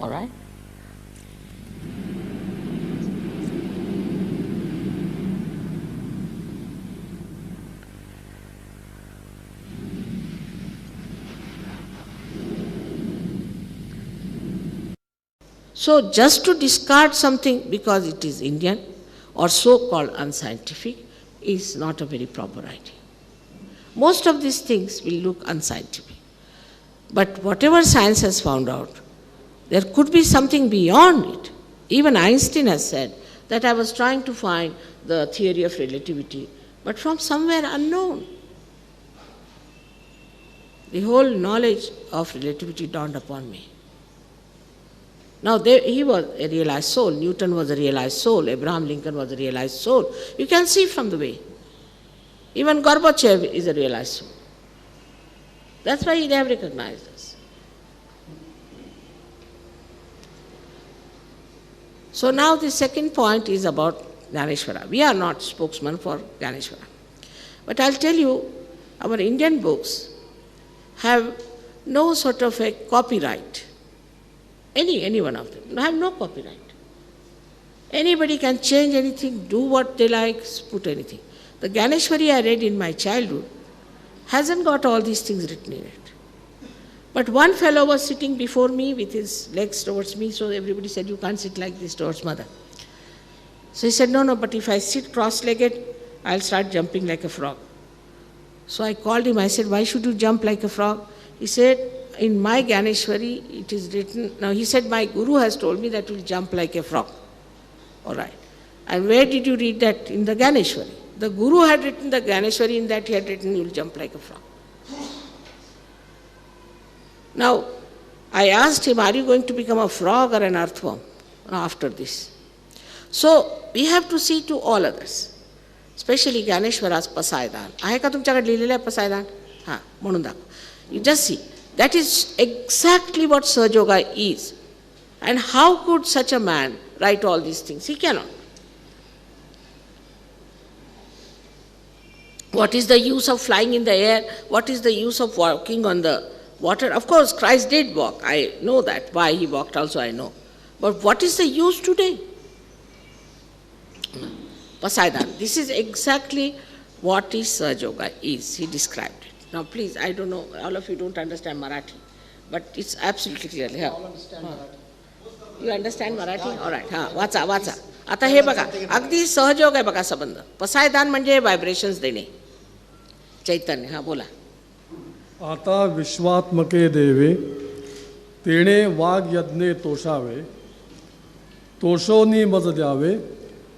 All right? So just to discard something because it is Indian or so-called unscientific is not a very proper idea. Most of these things will look unscientific. But whatever science has found out, there could be something beyond it. Even Einstein has said that I was trying to find the theory of relativity, but from somewhere unknown. The whole knowledge of relativity dawned upon me. Now, he was a realized soul, Newton was a realized soul, Abraham Lincoln was a realized soul. You can see from the way. Even Gorbachev is a realized soul. That's why they have recognized us. So now the second point is about Gyaneshwara. We are not spokesman for Gyaneshwara. But I'll tell you, our Indian books have no sort of a copyright. Any one of them have no copyright. Anybody can change anything, do what they like, put anything. The Gyaneshwari I read in my childhood hasn't got all these things written in it. But one fellow was sitting before me with his legs towards me, so everybody said, you can't sit like this towards mother. So he said, no, but if I sit cross-legged, I'll start jumping like a frog. So I called him, I said, why should you jump like a frog? He said, in my Gyaneshwari, it is written, now he said, my guru has told me that you'll jump like a frog. All right. And where did you read that? In the Gyaneshwari. The guru had written the Gyaneshwari, in that he had written, you'll jump like a frog. Now, I asked him, are you going to become a frog or an earthworm after this? So, we have to see to all others, especially Gyaneshwara's Pasayadan. आहे का तुमच्याकडे लिहिलेलं आहे Pasayadan? हां, म्हणून दाखव. You just see. That is exactly what Sahaja Yoga is. And how could such a man write all these things? He cannot. What is the use of flying in the air? What is the use of walking on the water? Of course, Christ did walk. I know that. Why he walked also I know. But what is the use today? Pasayadan. This is exactly what is Sahaja Yoga is. He described it. Now please, I don't know, all of you don't understand Marathi, but it's absolutely clear. We all understand Marathi. You understand Marathi? All right. वाचा. आता हे बघा, अगदी सहयोग आहे बघा संबंध. पसायदान म्हणजे vibrations देणे. चैतन्य, हां बोला. आता विश्वात्मके देवे तेणे वाग यज्ञे तोषावे तोषोनी मज द्यावे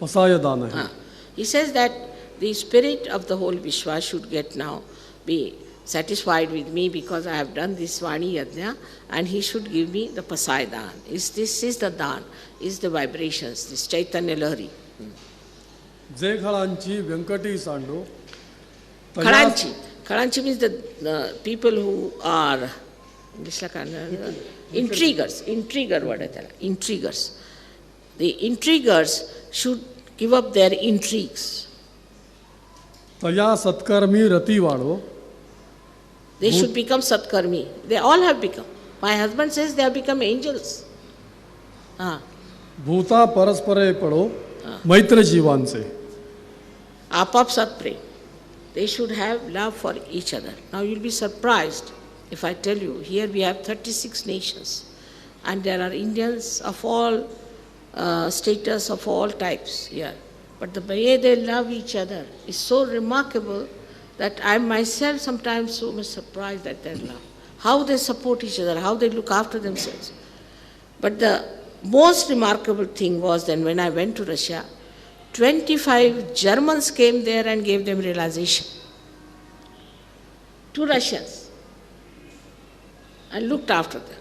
पसायदान आहे. He says that the spirit of the whole Vishwa should get now be satisfied with me because I have done this Vani Yajna, and he should give me the Pasayadan. This is the Dan, is the vibrations, this Chaitanya Lahari. J खळांची Vyankati सांडो Khalanchi means the people who are intriguer word आहे त्याला, intriguers. The intriguers should give up their intrigues. तया सत्कर्मी रती वाढो. They should become Satkarmi. They all have become. My husband says they have become angels. भूता परस्परे पडो मैत्र जीवांचे. Apap Satpre. They should have love for each other. Now you'll be surprised if I tell you, here we have 36 nations. And there are Indians of all status, of all types here. But the way they love each other is so remarkable that I am myself sometimes so much surprised at their love. How they support each other, how they look after themselves. But the most remarkable thing was then when I went to Russia, 25 Germans came there and gave them realization. 2 Russians. And looked after them.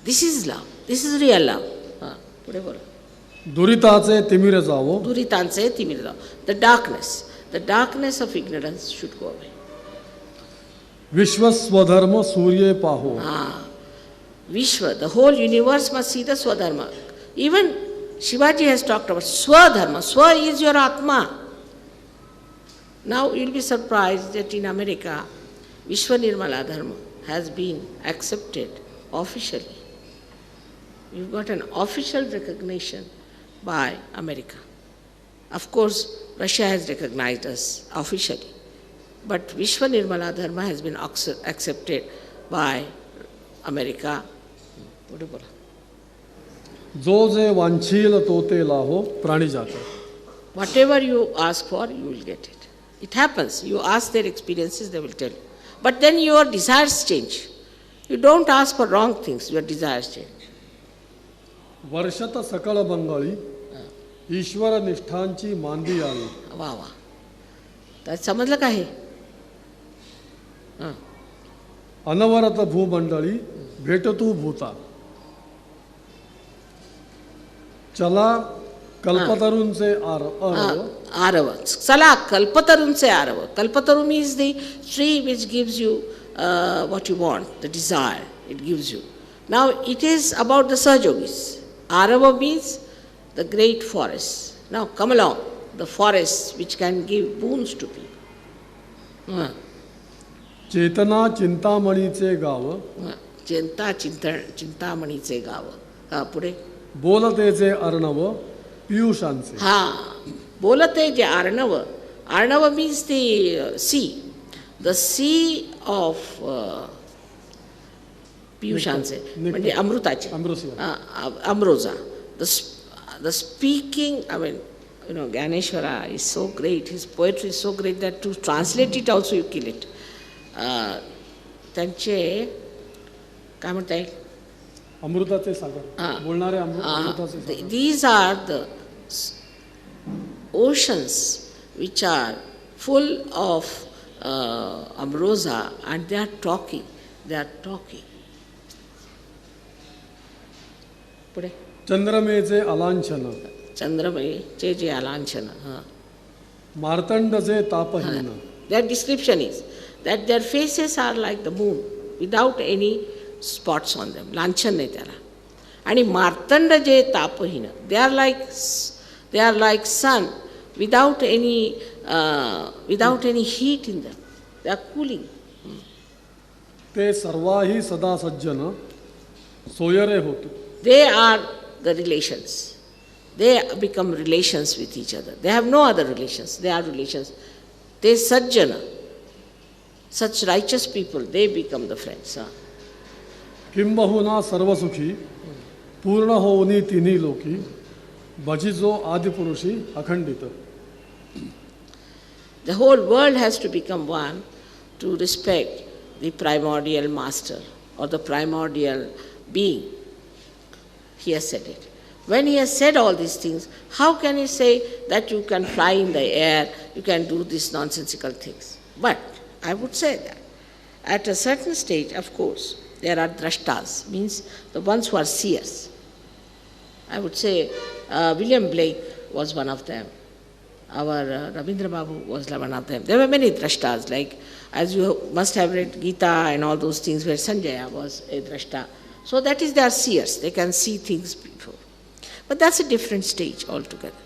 This is love. This is real love. पुढे बोला. दुरिताचे तिमिर जावो. दुरितांचे तिमिर जावो. The darkness of ignorance should go away. विश्व स्वधर्म सूर्य पाहो. Vishwa, the whole universe must see the Swadharma. Even Shivaji has talked about Swadharma. Swa is your Atma. Now you'll be surprised that in America, Vishwa Nirmala Dharma has been accepted officially. We've got an official recognition by America. Of course, Russia has recognized us officially, but Vishwa Nirmala Dharma has been accepted by America. जो जे वांछील तो ते लाहो प्राणी जाता. Whatever you ask for, you will get it. It happens. You ask their experiences, they will tell you. But then your desires change. You don't ask for wrong things, your desires change. वर्षत सकळ मंगळी ईश्वर निष्ठांची मांदी आली. वा वा. तर समजलं का हे? अनवरत भूमंडळी भेटतू भूता. चला कल्पतरूंचे आरव. चला कल्पतरूंचे Aarav. Kalpataru means the tree which gives you what you want, the desire it gives you. Now it is about the Sahajogis. Arava means the great forest. Now come along, the forests which can give boons to people. चेतना चिंतामणीचे गाव. चिंतामणीचे गाव. पुढे बोलतेचे अर्णव पियुषांचे. बोलते जे Arnav. Arnava means the sea. The sea of Piyushanse, म्हणजे अमृताचे. Amrosa. The speaking, Gyaneshwara is so great, his poetry is so great that to translate it also you kill it. त्यांचे काय म्हणता येईल? अमृताचे सागर बोलणारे अमृताचे सागर. These are the oceans which are full of ambrosia and they are talking. पुढे चंद्रमेचे अलांछन. चंद्रमेचे जे अलांछन. मार्तंडचे तापहीन. Their description is that their faces are like the moon without any spots on them. लांछन नाही त्याला. आणि मार्तंड जे तापहीन, they are like sun without any heat in them. They are cooling. ते सर्वाही सदा सज्जन सोयरे होतो. They are the relations. They become relations with each other. They have no other relations. They are relations. They sajjana. Such righteous people, they become the friends. किंबहुना सर्वसुखी पूर्ण होनी तिन्ही लोकी भजिजो आदिपुरुषी अखंडित. The whole world has to become one to respect the primordial master or the primordial being. He has said it. When he has said all these things, how can he say that you can fly in the air, you can do these nonsensical things? But I would say that at a certain stage, of course, there are drashtas, means the ones who are seers. I would say William Blake was one of them. Our Rabindra Babu was one of them. There were many drashtas, like as you must have read Gita and all those things where Sanjaya was a drashta. So that is, they are seers. They can see things before. But that's a different stage altogether.